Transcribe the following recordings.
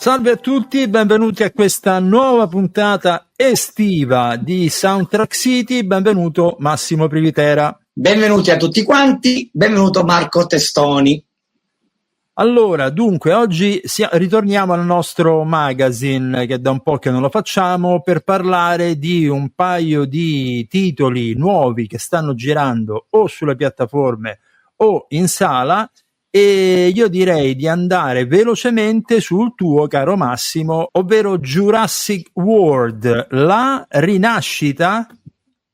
Salve a tutti, benvenuti a questa nuova puntata estiva di Soundtrack City. Benvenuto Massimo Privitera. Benvenuti a tutti quanti, benvenuto Marco Testoni. Allora, dunque, oggi ritorniamo al nostro magazine, che da un po' che non lo facciamo, per parlare di un paio di titoli nuovi che stanno girando o sulle piattaforme o in sala, e io direi di andare velocemente sul tuo, caro Massimo, ovvero Jurassic World, la rinascita.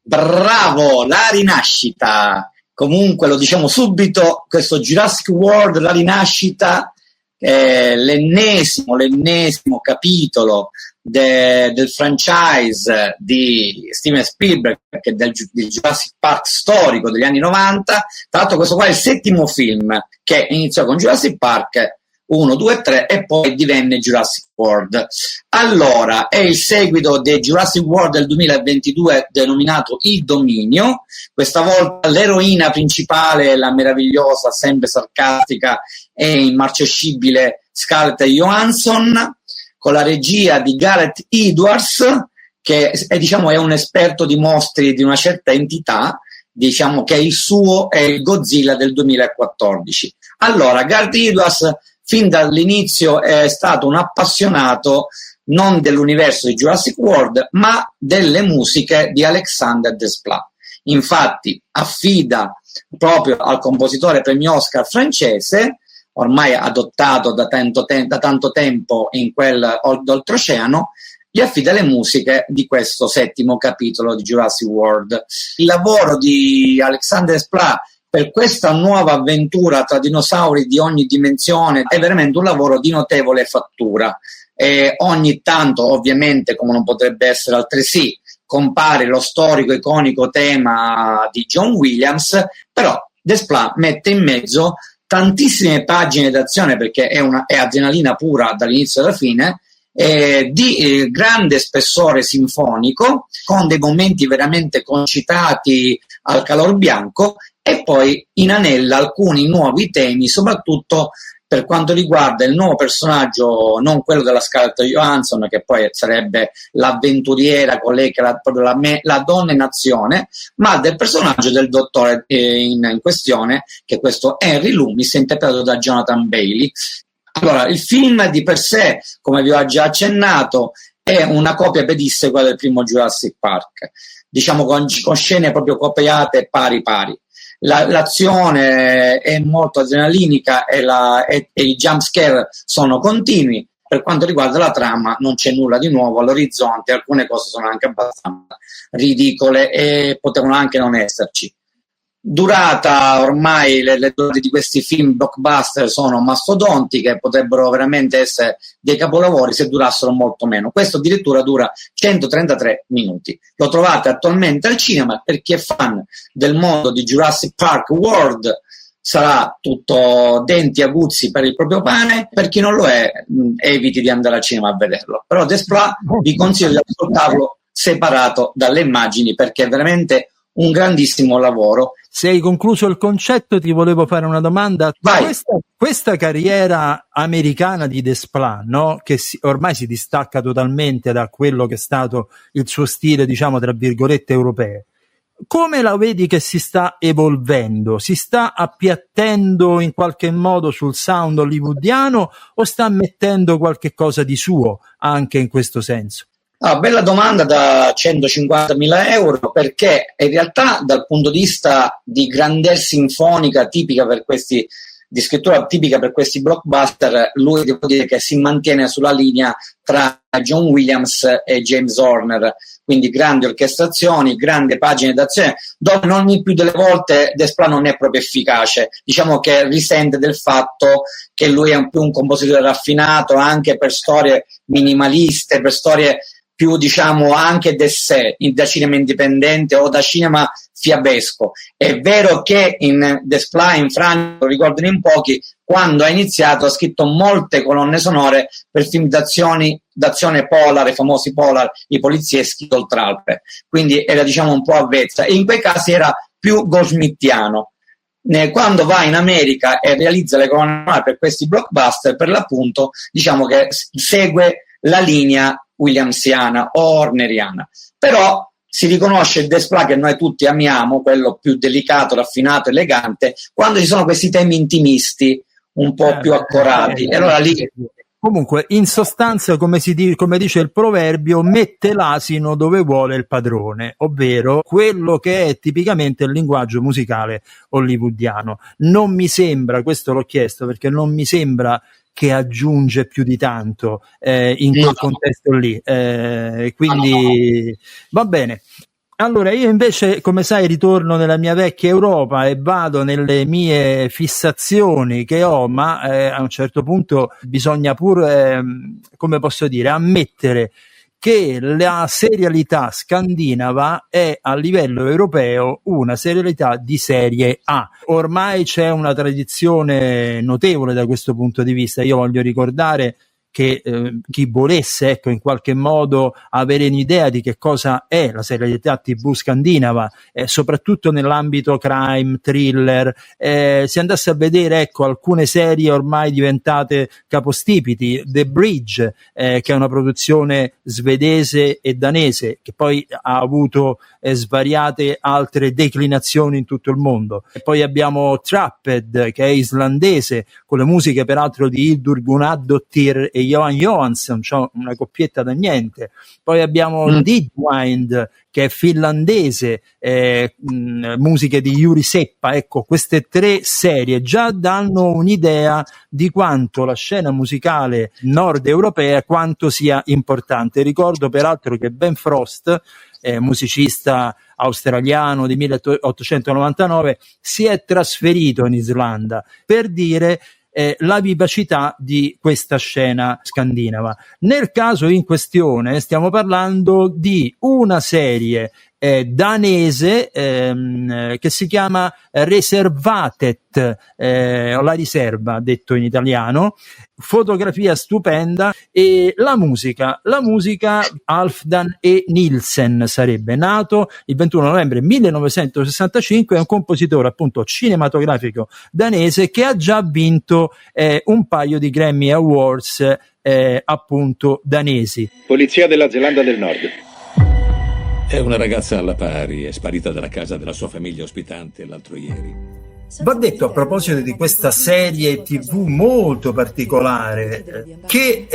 Bravo, la rinascita. Comunque lo diciamo subito, questo Jurassic World, la rinascita, è l'ennesimo capitolo del franchise di Steven Spielberg, che è del Jurassic Park storico degli anni 90. Tra l'altro questo qua è il settimo film, che iniziò con Jurassic Park 1, 2, 3 e poi divenne Jurassic World. Allora, è il seguito di Jurassic World del 2022 denominato Il Dominio. Questa volta l'eroina principale è la meravigliosa, sempre sarcastica e immarcescibile Scarlett Johansson, con la regia di Gareth Edwards, che è un esperto di mostri di una certa entità, diciamo che è il Godzilla del 2014. Allora, Gareth Edwards fin dall'inizio è stato un appassionato non dell'universo di Jurassic World, ma delle musiche di Alexandre Desplat. Infatti affida proprio al compositore premio Oscar francese, ormai adottato da tanto tempo in quel d'oltreoceano, gli affida le musiche di questo settimo capitolo di Jurassic World. Il lavoro di Alexandre Desplat per questa nuova avventura tra dinosauri di ogni dimensione è veramente un lavoro di notevole fattura. E ogni tanto, ovviamente, come non potrebbe essere altresì, compare lo storico iconico tema di John Williams, però Desplat mette in mezzo tantissime pagine d'azione, perché è adrenalina pura dall'inizio alla fine, di grande spessore sinfonico, con dei momenti veramente concitati al calor bianco, e poi inanella alcuni nuovi temi, soprattutto per quanto riguarda il nuovo personaggio, non quello della Scarlett Johansson, che poi sarebbe l'avventuriera, colei che la donna in azione, ma del personaggio del dottore in questione, che è questo Henry Loomis, interpretato da Jonathan Bailey. Allora, il film di per sé, come vi ho già accennato, è una copia pedissequa del primo Jurassic Park, diciamo con scene proprio copiate pari. L'azione è molto adrenalinica e i jump scare sono continui. Per quanto riguarda la trama non c'è nulla di nuovo all'orizzonte, alcune cose sono anche abbastanza ridicole e potevano anche non esserci. Durata, ormai le durate di questi film blockbuster sono mastodontiche, potrebbero veramente essere dei capolavori se durassero molto meno. Questo addirittura dura 133 minuti. Lo trovate attualmente al cinema. Per chi è fan del mondo di Jurassic Park World sarà tutto denti aguzzi per il proprio pane. Per chi non lo è, eviti di andare al cinema a vederlo. Però Desplat vi consiglio di ascoltarlo separato dalle immagini, perché è veramente un grandissimo lavoro. Se hai concluso il concetto, ti volevo fare una domanda. Questa carriera americana di Desplat, no? Che ormai si distacca totalmente da quello che è stato il suo stile, diciamo, tra virgolette, europeo. Come la vedi che si sta evolvendo? Si sta appiattendo in qualche modo sul sound hollywoodiano o sta mettendo qualche cosa di suo anche in questo senso? Bella domanda da 150.000 euro, perché in realtà dal punto di vista di grandezza sinfonica tipica per questi, di scrittura tipica per questi blockbuster, lui devo dire che si mantiene sulla linea tra John Williams e James Horner, quindi grandi orchestrazioni, grandi pagine d'azione, dove non il più delle volte Desplat non è proprio efficace, diciamo che risente del fatto che lui è più un compositore raffinato anche per storie minimaliste, per storie più, diciamo, anche da cinema indipendente o da cinema fiabesco. È vero che in Desplat in Francia, lo ricordano in pochi, quando ha iniziato ha scritto molte colonne sonore per film d'azione polar, i famosi polar, i polizieschi d'Oltralpe, quindi era, diciamo, un po' avvezza, e in quei casi era più goldsmithiano. quando va in America e realizza le colonne sonore per questi blockbuster, per l'appunto diciamo che segue la linea williamsiana o horneriana, però si riconosce il Desplat che noi tutti amiamo, quello più delicato, raffinato, elegante, quando ci sono questi temi intimisti un po' più accorati. E allora lì... Comunque, in sostanza, come dice il proverbio, mette l'asino dove vuole il padrone, ovvero quello che è tipicamente il linguaggio musicale hollywoodiano. Non mi sembra, questo l'ho chiesto perché non mi sembra che aggiunge più di tanto in quel contesto lì, quindi va bene. Allora, io invece, come sai, ritorno nella mia vecchia Europa e vado nelle mie fissazioni che ho, ma a un certo punto bisogna pure, come posso dire, ammettere che la serialità scandinava è a livello europeo una serialità di serie A. Ormai c'è una tradizione notevole da questo punto di vista. Io voglio ricordare che chi volesse, ecco, in qualche modo avere un'idea di che cosa è la serialità TV scandinava, soprattutto nell'ambito crime, thriller, si andasse a vedere, ecco, alcune serie ormai diventate capostipiti, The Bridge, che è una produzione svedese e danese, che poi ha avuto svariate altre declinazioni in tutto il mondo. E poi abbiamo Trapped, che è islandese, con le musiche peraltro di Hildur Gunnadóttir e Johan Johansson, cioè una coppietta da niente. Poi abbiamo Didwind, che è finlandese, musiche di Juri Seppa. Ecco, queste tre serie già danno un'idea di quanto la scena musicale nord europea quanto sia importante. Ricordo peraltro che Ben Frost, musicista australiano di 1899, si è trasferito in Islanda per dire la vivacità di questa scena scandinava. Nel caso in questione stiamo parlando di una serie danese che si chiama Reservatet, la riserva detto in italiano, fotografia stupenda, e la musica Halfdan E. Nielsen sarebbe nato il 21 novembre 1965, è un compositore appunto cinematografico danese che ha già vinto un paio di Grammy Awards appunto danesi. Polizia della Zelanda del Nord. È una ragazza alla pari, è sparita dalla casa della sua famiglia ospitante l'altro ieri. Va detto, a proposito di questa serie TV molto particolare, che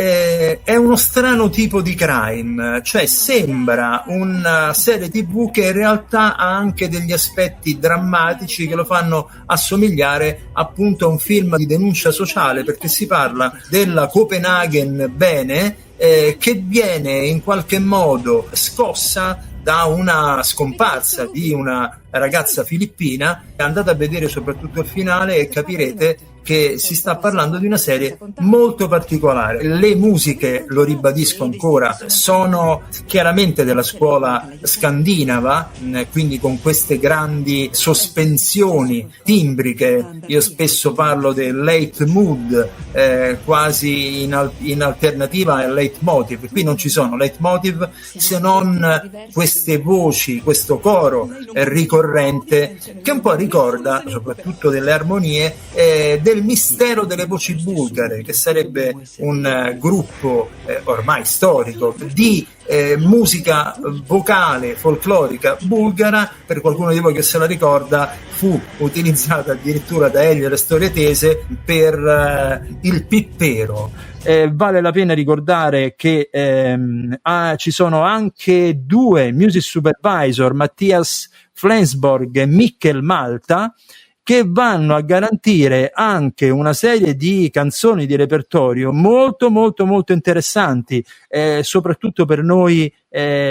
è uno strano tipo di crime, cioè sembra una serie TV che in realtà ha anche degli aspetti drammatici che lo fanno assomigliare appunto a un film di denuncia sociale, perché si parla della Copenaghen bene, che viene in qualche modo scossa da una scomparsa di una ragazza filippina. Andate a vedere soprattutto il finale e capirete che si sta parlando di una serie molto particolare. Le musiche, lo ribadisco ancora, sono chiaramente della scuola scandinava, quindi con queste grandi sospensioni timbriche. Io spesso parlo del leitmood, quasi in alternativa al leitmotiv. Qui non ci sono leitmotiv se non queste voci, questo coro ricorrente che un po' ricorda, soprattutto delle armonie, del Mistero delle voci bulgare, che sarebbe un gruppo ormai storico di musica vocale folclorica bulgara. Per qualcuno di voi che se la ricorda, fu utilizzata addirittura da Elio e le Storie Tese per il pippero. Vale la pena ricordare che ci sono anche due music supervisor, Mattias Flensborg e Mikkel Malta, che vanno a garantire anche una serie di canzoni di repertorio molto molto molto interessanti, soprattutto per noi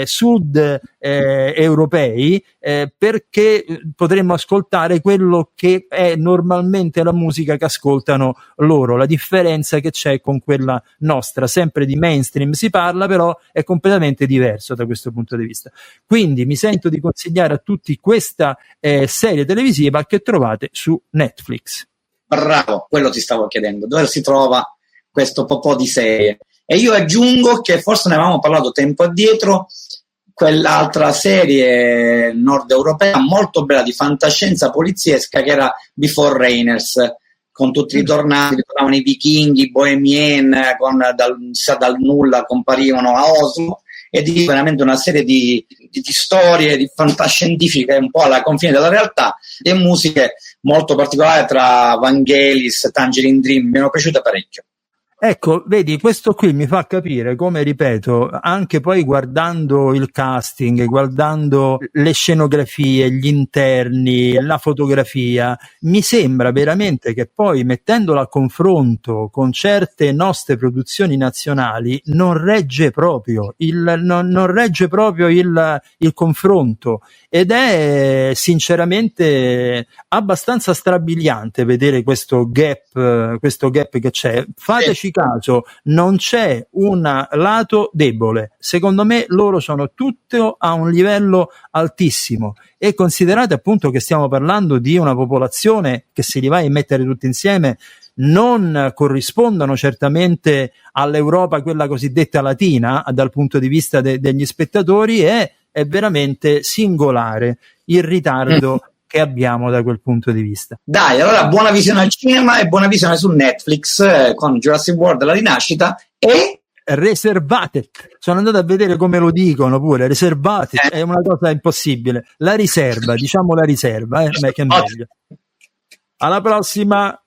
sud europei, perché potremmo ascoltare quello che è normalmente la musica che ascoltano loro. La differenza che c'è con quella nostra, sempre di mainstream si parla, però è completamente diverso da questo punto di vista. Quindi mi sento di consigliare a tutti questa serie televisiva che trovate su Netflix. Bravo, quello ti stavo chiedendo, dove si trova questo po' di serie? E io aggiungo che forse ne avevamo parlato tempo addietro, quell'altra serie nord europea molto bella di fantascienza poliziesca che era Before Rainers, con tutti i ritornati, ritornavano i vichinghi, i bohemien, dal nulla comparivano a Oslo, e di veramente una serie di storie di fantascientifiche un po' alla confine della realtà, e musiche molto particolari tra Vangelis e Tangerine Dream, mi sono piaciute parecchio. Ecco, vedi, questo qui mi fa capire come, ripeto, anche poi guardando il casting, guardando le scenografie, gli interni, la fotografia, mi sembra veramente che poi, mettendolo a confronto con certe nostre produzioni nazionali, non regge proprio il confronto, ed è sinceramente abbastanza strabiliante vedere questo gap che c'è. Fateci caso, non c'è un lato debole. Secondo me loro sono tutto a un livello altissimo, e considerate appunto che stiamo parlando di una popolazione che, se li vai a mettere tutti insieme, non corrispondono certamente all'Europa, quella cosiddetta latina, dal punto di vista degli spettatori. È veramente singolare il ritardo che abbiamo da quel punto di vista. Dai, allora buona visione al cinema e buona visione su Netflix con Jurassic World La rinascita e Reservate. Sono andato a vedere come lo dicono pure, Reservate, è una cosa impossibile. La riserva, diciamo la riserva, che è meglio. Alla prossima.